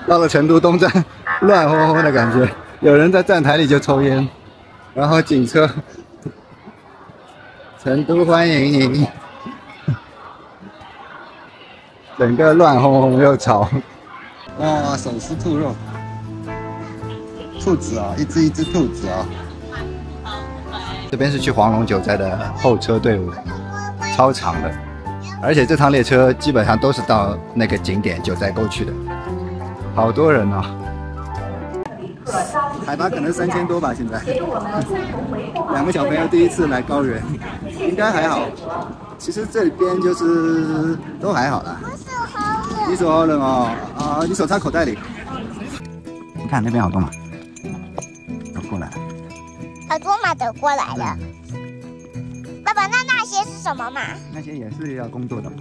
到了成都东站，乱哄哄的感觉，有人在站台里就抽烟，然后警车，成都欢迎你，整个乱哄哄又吵。哇，手撕兔肉，兔子啊，一只兔子啊。这边是去黄龙九寨的候车队伍，超长的，而且这趟列车基本上都是到那个景点九寨沟去的，好多人啊！海拔可能3000多吧，现在。2个小朋友第一次来高原，应该还好。其实这边就是都还好啦。你手好冷哦，啊，你手插口袋里。你看那边好多马，都过来了。好多马都过来了。爸爸，那些是什么马？那些也是要工作的马。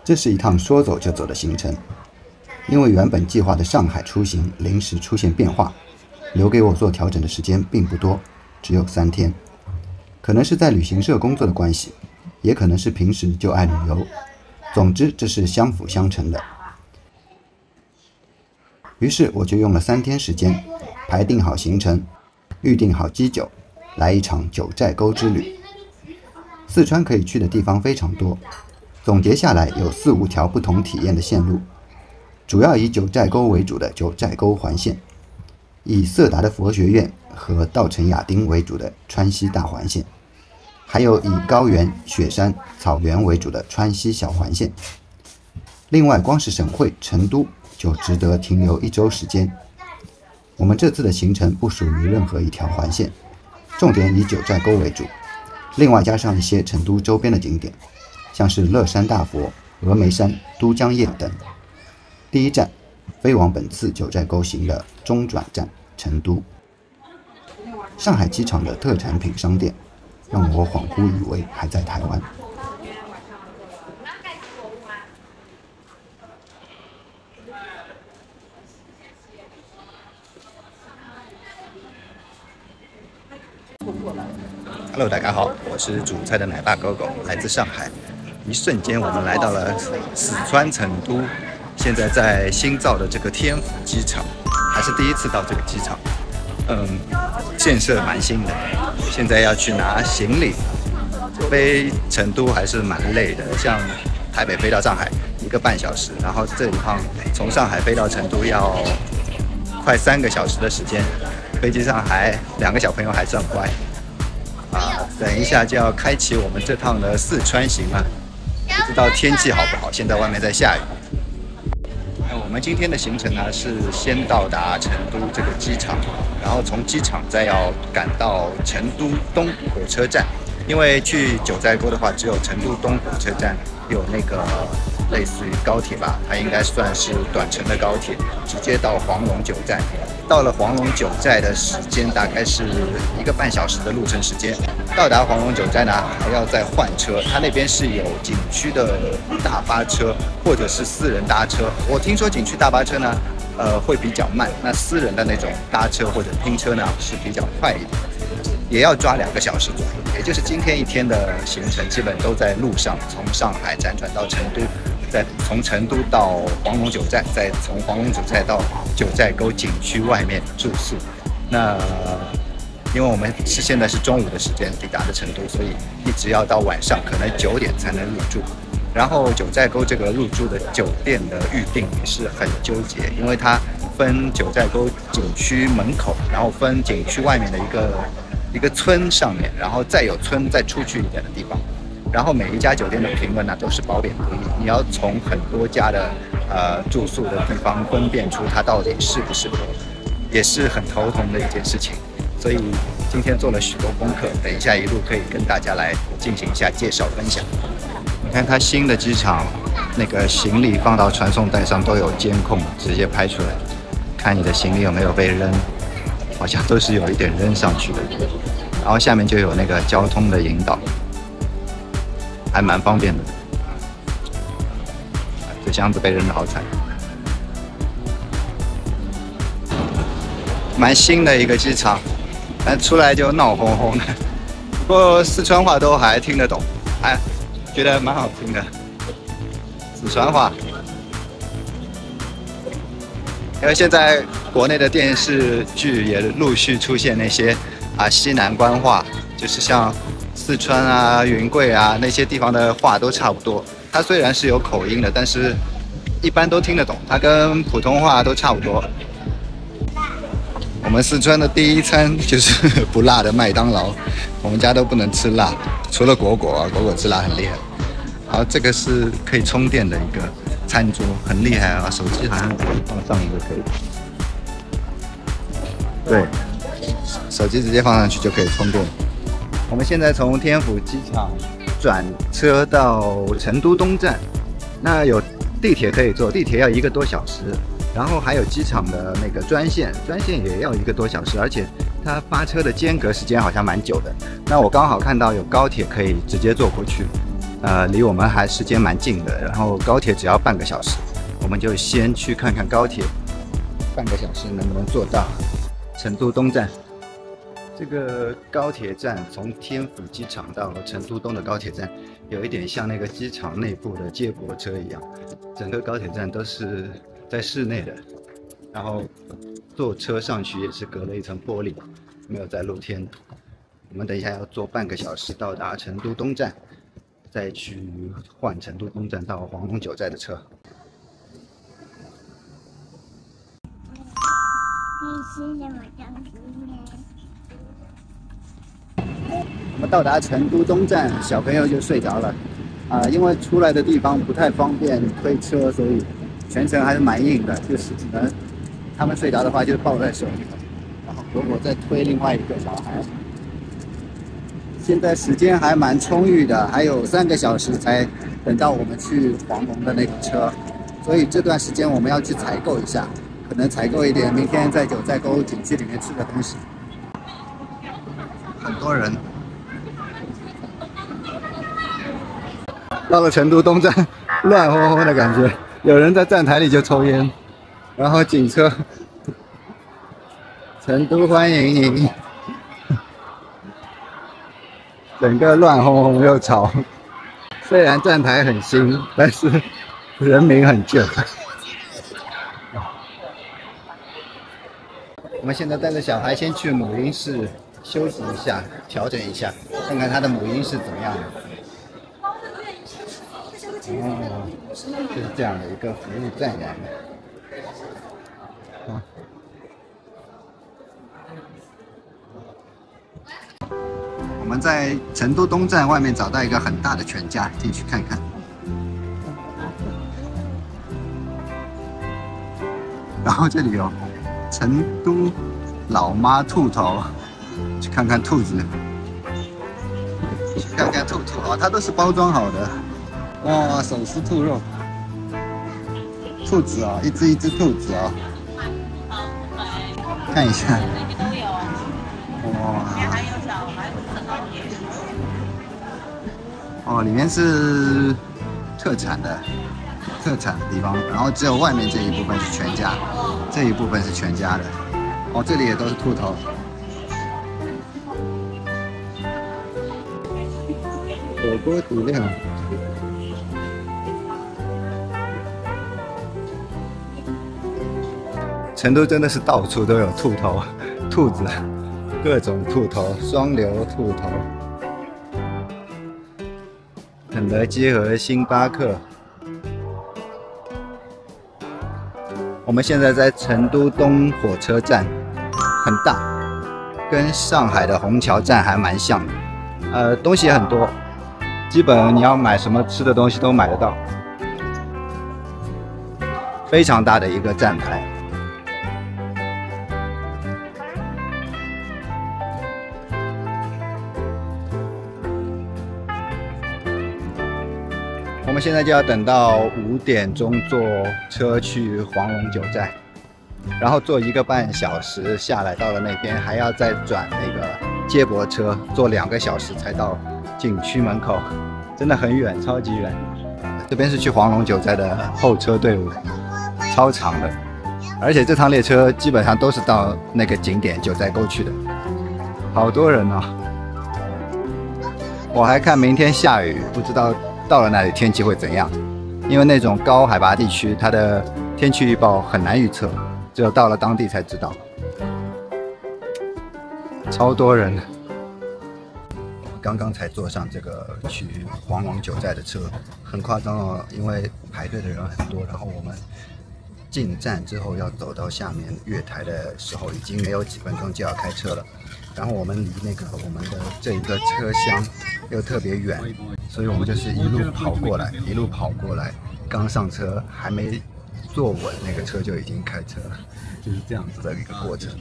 这是一趟说走就走的行程，因为原本计划的上海出行临时出现变化，留给我做调整的时间并不多，只有3天。可能是在旅行社工作的关系，也可能是平时就爱旅游。总之，这是相辅相成的。于是我就用了3天时间，排定好行程，预定好机酒，来一场九寨沟之旅。四川可以去的地方非常多。总结下来有4、5条不同体验的线路，主要以九寨沟为主的九寨沟环线，以色达的佛学院和稻城亚丁为主的川西大环线，还有以高原、雪山、草原为主的川西小环线。另外，光是省会成都就值得停留1周时间。我们这次的行程不属于任何一条环线，重点以九寨沟为主，另外加上一些成都周边的景点。像是乐山大佛、峨眉山、都江堰等。第一站，飞往本次九寨沟行的中转站成都。上海机场的特产品商店，让我恍惚以为还在台湾。Hello， 大家好，我是煮菜的奶爸狗狗，来自上海。一瞬间，我们来到了四川成都，现在在新造的这个天府机场，还是第一次到这个机场。建设蛮新的，现在要去拿行李，飞成都还是蛮累的，像台北飞到上海1个半小时，然后这一趟从上海飞到成都要快3个小时的时间，飞机上还2个小朋友还算乖。等一下就要开启我们这趟的四川行了，不知道天气好不好，现在外面在下雨。我们今天的行程呢是先到达成都这个机场，然后从机场再要赶到成都东火车站，因为去九寨沟的话，只有成都东火车站有那个类似于高铁吧，它应该算是短程的高铁，直接到黄龙九寨。到了黄龙九寨的时间大概是1个半小时的路程时间。到达黄龙九寨呢，还要再换车，它那边是有景区的大巴车或者是私人搭车。我听说景区大巴车呢，会比较慢，那私人的那种搭车或者拼车呢是比较快一点，也要抓2个小时左右。也就是今天一天的行程基本都在路上，从上海辗转到成都。再从成都到黄龙九寨，再从黄龙九寨到九寨沟景区外面住宿。那因为我们现在是中午的时间抵达的成都，所以一直要到晚上，可能9点才能入住。然后九寨沟这个入住的酒店的预订也是很纠结，因为它分九寨沟景区门口，然后分景区外面的一个村上面，然后再有村再出去一点的地方。然后每一家酒店的评论呢都是褒贬不一，你要从很多家的住宿的地方分辨出它到底适不适合，也是很头疼的一件事情。所以今天做了许多功课，等一下一路可以跟大家来进行一下介绍分享。看它新的机场，那个行李放到传送带上都有监控，直接拍出来，看你的行李有没有被扔，好像都是有一点扔上去的。然后下面就有那个交通的引导，还蛮方便的。这箱子被扔得好惨，蛮新的一个机场，但出来就闹哄哄的。不过四川话都还听得懂，还觉得蛮好听的。四川话，因为现在国内的电视剧也陆续出现那些西南官话，就是像四川啊、云贵啊那些地方的话都差不多。它虽然是有口音的，但是一般都听得懂，它跟普通话都差不多。我们四川的第一餐就是不辣的麦当劳，我们家都不能吃辣，除了果果啊，果果吃辣很厉害。然后这个是可以充电的一个餐桌，很厉害啊，手机好像放上一个可以。对，手机直接放上去就可以充电。我们现在从天府机场转车到成都东站，那有地铁可以坐，地铁要1个多小时。然后还有机场的那个专线也要1个多小时，而且它发车的间隔时间好像蛮久的。那我刚好看到有高铁可以直接坐过去，离我们还时间蛮近的。然后高铁只要半个小时，我们就先去看看高铁，半个小时能不能坐到成都东站。这个高铁站从天府机场到成都东的高铁站，有一点像那个机场内部的接驳车一样，整个高铁站都是在室内的，然后坐车上去也是隔了一层玻璃，没有在露天的。我们等一下要坐半个小时到达成都东站，再去换成都东站到黄龙九寨的车。我们到达成都东站，小朋友就睡着了，因为出来的地方不太方便推车，所以全程还是蛮硬的，就是只能他们睡着的话就抱在手里头，然后果果再推另外一个小孩。现在时间还蛮充裕的，还有3个小时才等到我们去黄龙的那个车，所以这段时间我们要去采购一下，可能采购一点明天在九寨沟景区里面吃的东西。很多人。到了成都东站，乱哄哄的感觉，有人在站台里就抽烟，然后警车，成都欢迎你，整个乱哄哄又吵。虽然站台很新，但是人民很旧。我们现在带着小孩先去母婴室休息一下，调整一下，看看他的母婴室怎么样。哦，就是这样的一个服务站呀。我们在成都东站外面找到一个很大的全家，进去看看。然后这里有成都老妈兔头，去看看兔子，去看看兔兔啊，它都是包装好的。哇，手撕兔肉，兔子啊，一只兔子啊，看一下，哇，哦，里面是特产的地方，然后只有外面这一部分是全家，这一部分是全家的，哦，这里也都是兔头，火锅底料。成都真的是到处都有兔头、兔子，各种兔头，双流兔头，肯德基和星巴克。我们现在在成都东火车站，很大，跟上海的虹桥站还蛮像的。东西也很多，基本你要买什么吃的东西都买得到。非常大的一个站台。现在就要等到5点钟坐车去黄龙九寨，然后坐1个半小时下来，到了那边还要再转那个接驳车，坐2个小时才到景区门口，真的很远，超级远。这边是去黄龙九寨的候车队伍，超长的，而且这趟列车基本上都是到那个景点九寨沟去的，好多人哦。我还看明天下雨，不知道到了那里天气会怎样，因为那种高海拔地区，它的天气预报很难预测，只有到了当地才知道。超多人。刚刚才坐上这个去黄龙九寨的车，很夸张哦，因为排队的人很多，然后我们进站之后要走到下面月台的时候，已经没有几分钟就要开车了。然后我们离那个我们的这一个车厢又特别远，所以我们就是一路跑过来，一路跑过来。刚上车还没坐稳，那个车就已经开车了，就是这样子的一个过程。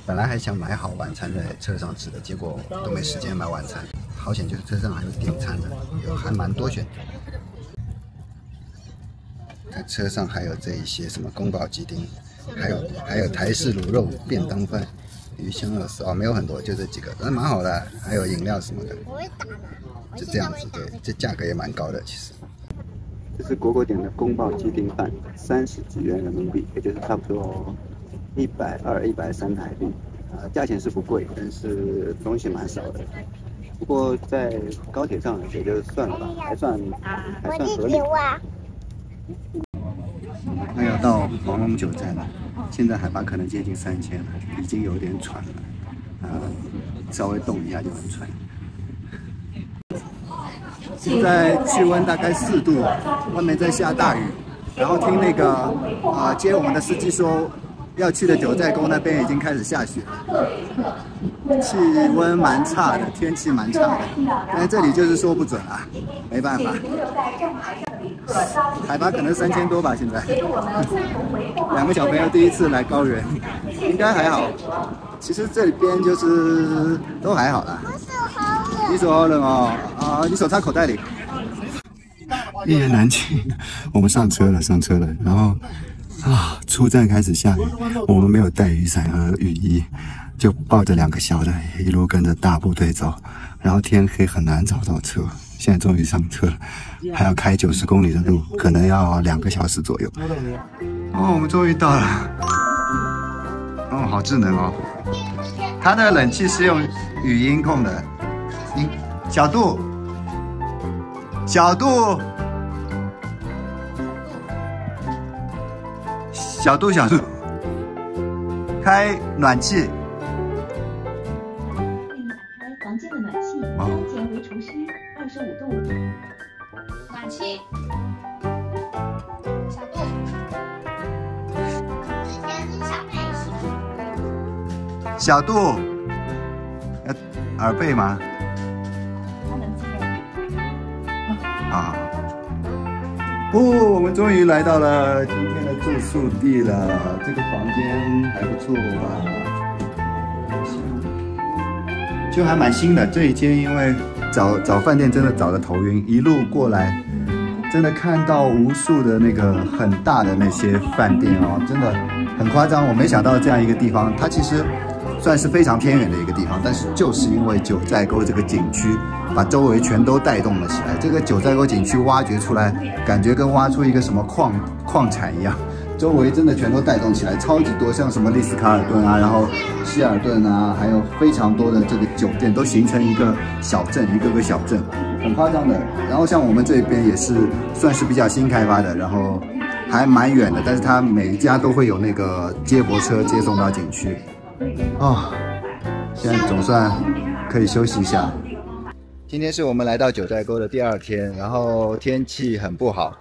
本来还想买好晚餐在车上吃的，结果都没时间买晚餐。好险，就是车上还有点餐的，有还蛮多选择。在车上还有这一些什么宫保鸡丁，还有台式卤肉便当饭、鱼香肉丝哦，没有很多，就这几个，但蛮好的。还有饮料什么的，就这样子。对，这价格也蛮高的，其实。这是果果点的宫保鸡丁饭，30几元人民币，也就是差不多120、130台币。价钱是不贵，但是东西蛮少的。不过在高铁上也就算了吧，还算合理。快要到黄龙九寨了，现在海拔可能接近3000了，已经有点喘了，稍微动一下就很喘。现在气温大概4度，外面在下大雨，然后听那个接我们的司机说，要去的九寨沟那边已经开始下雪了，气温蛮差的，天气蛮差的，但是这里就是说不准啊，没办法。海拔可能3000多吧，现在。2个小朋友第一次来高原，应该还好。其实这里边就是都还好啦。你手好冷哦，你手插口袋里。一言难尽，我们上车了，然后出站开始下雨，我们没有带雨伞和雨衣，就抱着2个小的，一路跟着大部队走，然后天黑很难找到车。现在终于上车了，还要开90公里的路，可能要2个小时左右。我们终于到了。好智能哦！它的冷气是用语音控的。小度，开暖气。打开房间的暖气，当前为除湿25度。暖气。小度。小度，耳背吗？我们终于来到了今天的住宿地了。这个房间还不错吧？就还蛮新的。这一间因为找饭店真的找得头晕，一路过来，真的看到无数的那个很大的那些饭店哦，真的很夸张。我没想到这样一个地方，它其实算是非常偏远的一个地方，但是就是因为九寨沟这个景区，把周围全都带动了起来。这个九寨沟景区挖掘出来，感觉跟挖出一个什么矿产一样，周围真的全都带动起来，超级多，像什么丽思卡尔顿啊，然后希尔顿啊，还有非常多的这个酒店都形成一个小镇，一个个小镇，很夸张的。然后像我们这边也是算是比较新开发的，然后还蛮远的，但是它每一家都会有那个接驳车接送到景区。现在总算可以休息一下。今天是我们来到九寨沟的第2天，然后天气很不好，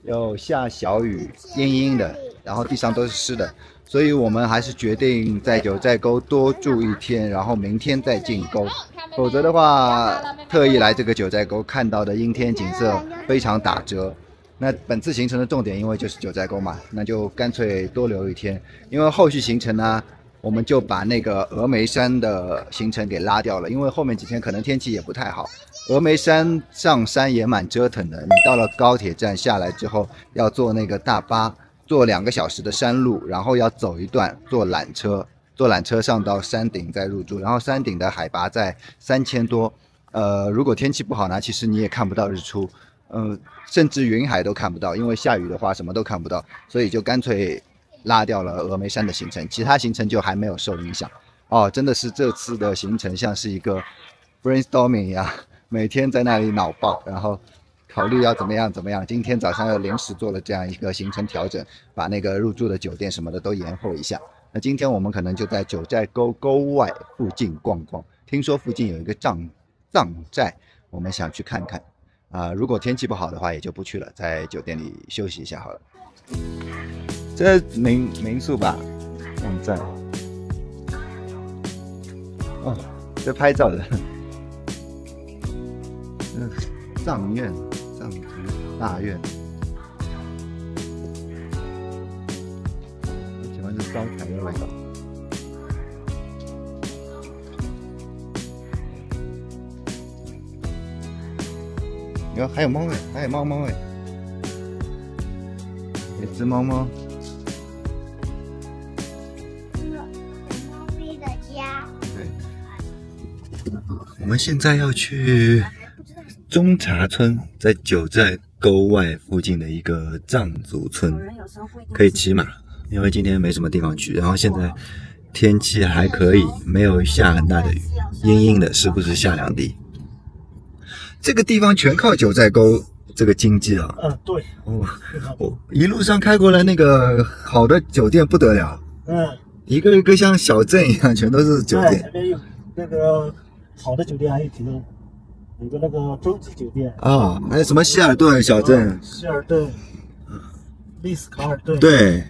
又下小雨，阴阴的，然后地上都是湿的，所以我们还是决定在九寨沟多住1天，然后明天再进沟。否则的话，特意来这个九寨沟看到的阴天景色非常打折。那本次行程的重点，因为就是九寨沟嘛，那就干脆多留1天，因为后续行程呢，我们就把那个峨眉山的行程给拉掉了，因为后面几天可能天气也不太好。峨眉山上山也蛮折腾的，你到了高铁站下来之后，要坐那个大巴，坐2个小时的山路，然后要走一段，坐缆车上到山顶再入住，然后山顶的海拔在3000多。如果天气不好呢，其实你也看不到日出，甚至云海都看不到，因为下雨的话什么都看不到，所以就干脆拉掉了峨眉山的行程，其他行程就还没有受影响。哦，真的是这次的行程像是一个 brainstorming 一样，每天在那里脑爆，然后考虑要怎么样。今天早上又临时做了这样一个行程调整，把那个入住的酒店什么的都延后一下。那今天我们可能就在九寨沟沟外附近逛逛，听说附近有一个藏寨，我们想去看看。如果天气不好的话，也就不去了，在酒店里休息一下好了。这民宿吧，藏寨。哦，这拍照的。藏院，藏族大院。我喜欢这招牌的味道。你看，还有猫哎，还有猫哎，有只猫。猫咪的家。对。我们现在要去中查村，在九寨沟外附近的一个藏族村，可以骑马，因为今天没什么地方去，然后现在天气还可以，没有下很大的雨，阴阴的，时不时下2滴。这个地方全靠九寨沟这个经济啊。对。一路上开过来，那个好的酒店不得了。一个一个像小镇一样，全都是酒店。这边有那个好的酒店，还有几个，有个那个洲际酒店啊，还有什么希尔顿小镇、希尔顿、丽思卡尔顿。对。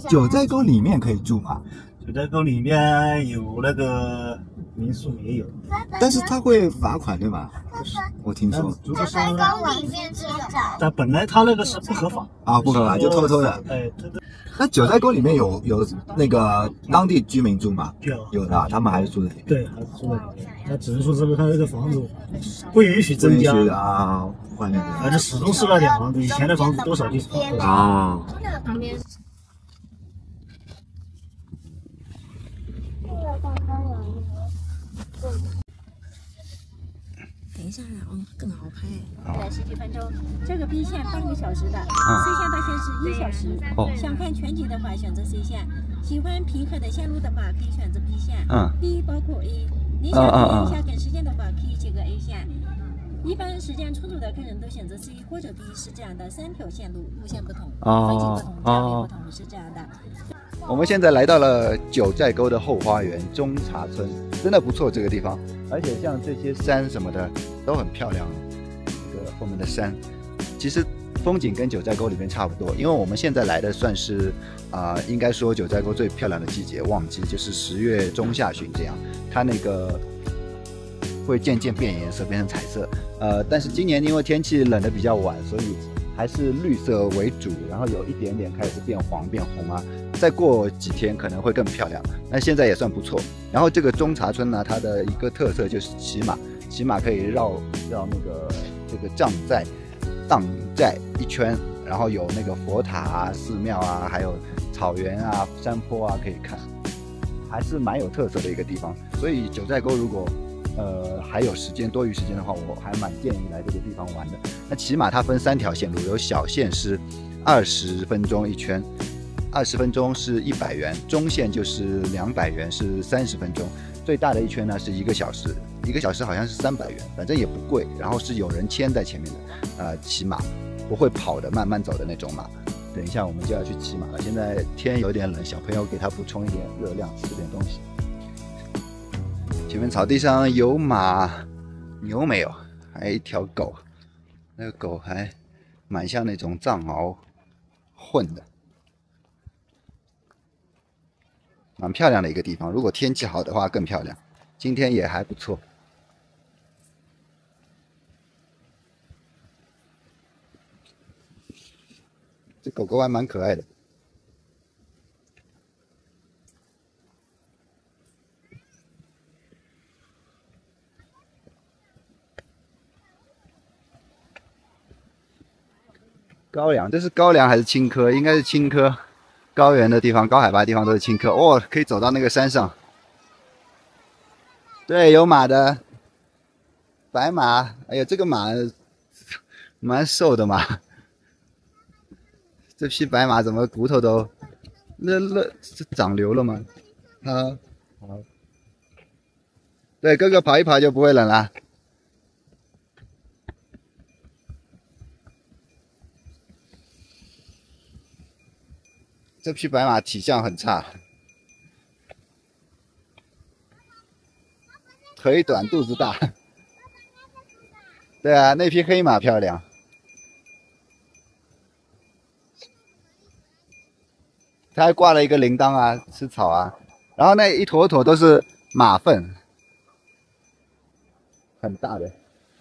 九寨沟里面可以住吗？九寨沟里面有那个民宿也有，但是他会罚款对吧？我听说。如果是九寨沟里面是有。但本来他那个是不合法啊，不合法就偷偷的。对。那九寨沟里面有那个当地居民住吗？有的，他们还是住在里面。对，还是住在里面。他只是说这个他那个房子不允许增加啊，外面的。反正始终是那点房子，以前的房子多少就是多少。啊。旁边。等一下，更好拍。在10几分钟，这个 B 线半个小时的，C 线到线是1小时。想看全景的话，选择 C 线；喜欢平和的线路的话，可以选择 B 线。B 包括 A。你想体验一下赶时间的话，可以选择 A 线。一般时间充足的客人都选择 C 或者 B， 是这样的3条线路，路线不同，风景不同，价位不同，是这样的。我们现在来到了九寨沟的后花园中查村，真的不错这个地方，而且像这些山什么的都很漂亮。这个后面的山，其实风景跟九寨沟里面差不多，因为我们现在来的算是应该说九寨沟最漂亮的季节，旺季就是10月中下旬这样，它那个会渐渐变颜色，变成彩色。但是今年因为天气冷得比较晚，所以还是绿色为主，然后有一点点开始变黄变红啊。再过几天可能会更漂亮，那现在也算不错。然后这个中查村呢，它的一个特色就是骑马可以绕那个这个藏寨一圈，然后有那个佛塔啊、寺庙啊，还有草原啊、山坡啊可以看，还是蛮有特色的一个地方。所以九寨沟如果还有多余时间的话，我还蛮建议来这个地方玩的。那骑马它分3条线路，有小线是20分钟一圈，20分钟是100元，中线就是200元，是30分钟，最大的一圈呢是1个小时，1个小时好像是300元，反正也不贵。然后是有人牵在前面的，骑马不会跑的，慢慢走的那种马。等一下我们就要去骑马了，现在天有点冷，小朋友给他补充一点热量，吃点东西。前面草地上有马，牛没有，还有一条狗，那个狗还蛮像那种藏獒混的。蛮漂亮的一个地方，如果天气好的话更漂亮，今天也还不错。这狗狗还蛮可爱的。高粱，这是高粱还是青稞？应该是青稞。高原的地方、高海拔的地方都是青稞。哦，可以走到那个山上。对，有马的，白马。哎呀，这个马蛮瘦的马。这匹白马怎么骨头都是长瘤了吗？好，好。对，哥哥跑一跑就不会冷了。这匹白马体相很差，腿短肚子大。对啊，那匹黑马漂亮。它还挂了一个铃铛啊，吃草啊。然后那一坨坨都是马粪，很大的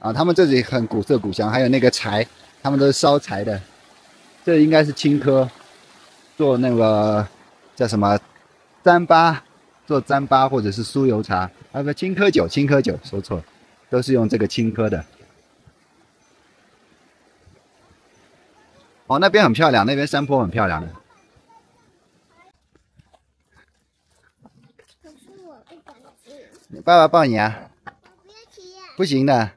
啊。他们这里很古色古香，还有那个柴，他们都是烧柴的。这应该是青稞。做那个叫什么糌粑，做糌粑或者是酥油茶啊，不，青稞酒，青稞酒说错了，都是用这个青稞的。哦，那边很漂亮，那边山坡很漂亮的。可是我不敢骑。爸爸抱你啊！不要骑呀。不行的。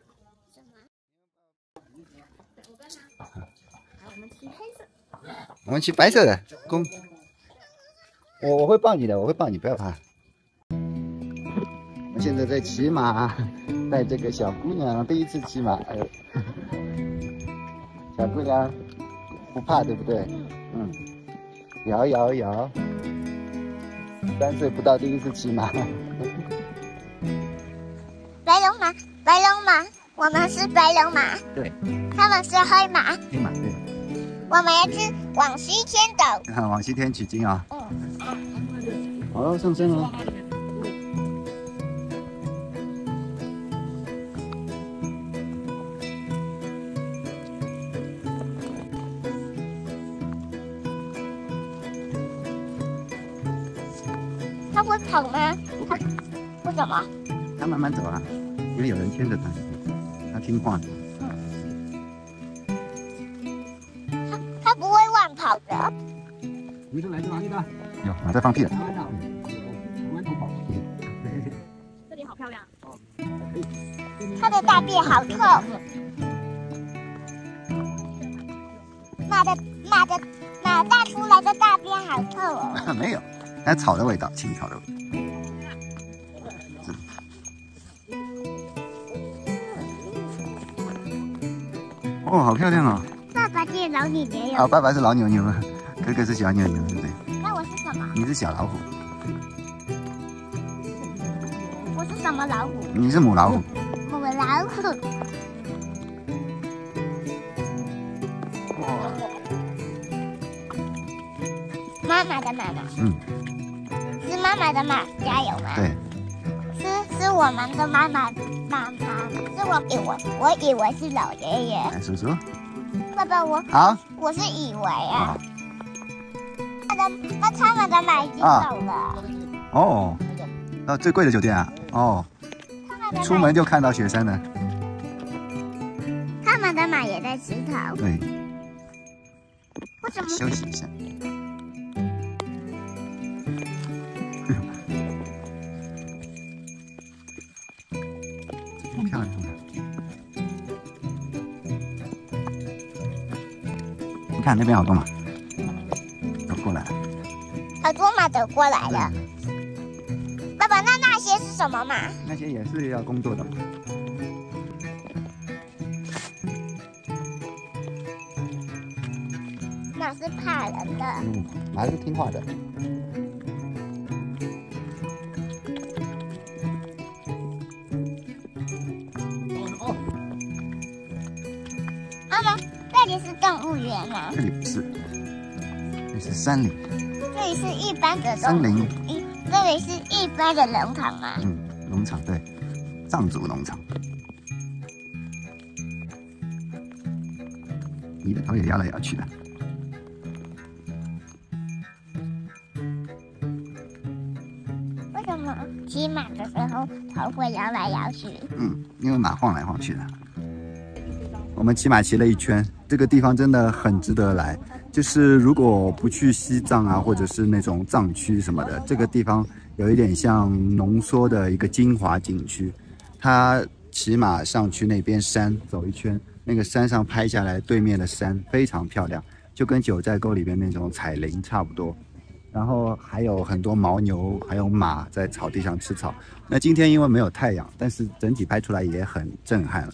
我们骑白色的公，我会抱你的，我会抱你，不要怕。我现在在骑马，带这个小姑娘第一次骑马，小姑娘不怕对不对？嗯，摇摇摇，3岁不到第一次骑马。白龙马，白龙马，我们是白龙马。对。他们是黑马。黑马对。我们要去往西天走。往西天取经啊！嗯。好了，上山了。他会跑吗？为什么？他慢慢走啊，因为有人牵着他，他听话的。他不会乱跑的。你是来自哪里的？有马在放屁了。这里好漂亮。它的大便好臭。马大出来的大便好臭哦。没有，那草的味道，青草的味道。哦，好漂亮哦！爸爸是老牛牛。哦，爸爸是老牛牛，哥哥是小牛牛，对不对？那我是什么？你是小老虎。我是什么老虎？你是母老虎。母老虎。妈妈的妈妈。嗯。是妈妈的妈，加油吗？对。是我们的妈妈。是我以为是老爷爷。来，叔叔。爸爸，好。我是以为啊。那他们的马已经走了。哦。最贵的酒店啊。哦。出门就看到雪山了。他们的马也在吃草。对。为什么？休息一下。好漂亮的。你看那边好多马，走过来了。好多马走过来了。爸爸，那些是什么马？那些也是要工作的马。马是怕人的。马是听话的。妈妈，这里是动物园吗？这里不是，这是山林。这里是一般的森林。这里是一般的农场吗？农场对，藏族农场。你的头也摇来摇去的。为什么骑马的时候头会摇来摇去？因为马晃来晃去的。我们骑马骑了一圈。这个地方真的很值得来。就是如果不去西藏啊，或者是那种藏区什么的，这个地方有一点像浓缩的一个精华景区。它骑马上去那边山走一圈，那个山上拍下来对面的山非常漂亮，就跟九寨沟里边那种彩林差不多。然后还有很多牦牛，还有马在草地上吃草。那今天因为没有太阳，但是整体拍出来也很震撼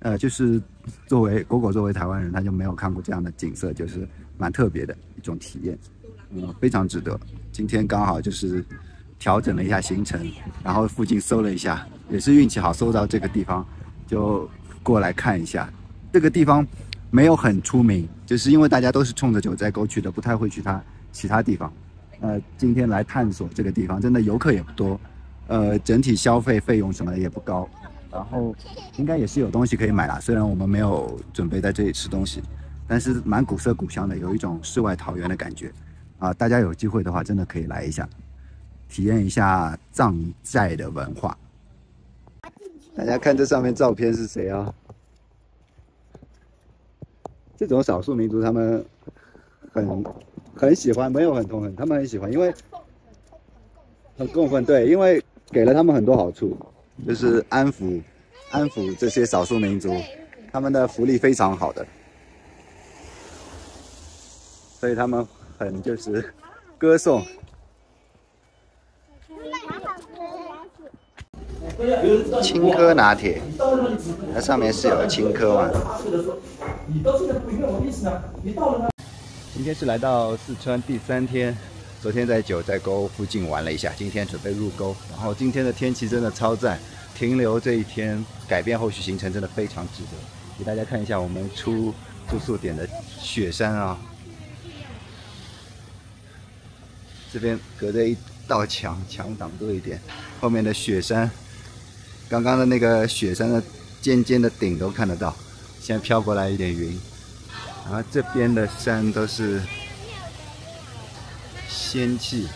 了。就是作为台湾人，他就没有看过这样的景色，就是蛮特别的一种体验，非常值得。今天刚好就是调整了一下行程，然后附近搜了一下，也是运气好搜到这个地方，就过来看一下。这个地方没有很出名，就是因为大家都是冲着九寨沟去的，不太会去它其他地方。今天来探索这个地方，真的游客也不多，整体消费费用什么的也不高，然后应该也是有东西可以买啦。虽然我们没有准备在这里吃东西，但是蛮古色古香的，有一种世外桃源的感觉啊！大家有机会的话，真的可以来一下，体验一下藏寨的文化。大家看这上面照片是谁啊？这种少数民族他们很喜欢，没有很痛恨，他们很喜欢，因为很供奉，对，因为给了他们很多好处，就是安抚这些少数民族，他们的福利非常好的，所以他们很就是歌颂。青稞拿铁，它上面是有青稞丸。今天是来到四川第3天，昨天在九寨沟附近玩了一下，今天准备入沟。然后今天的天气真的超赞，停留这一天改变后续行程真的非常值得。给大家看一下我们出住宿点的雪山啊，这边隔着一道墙挡住一点，后面的雪山，刚刚的那个雪山的尖尖的顶都看得到，现在飘过来一点云。然后这边的山都是仙气，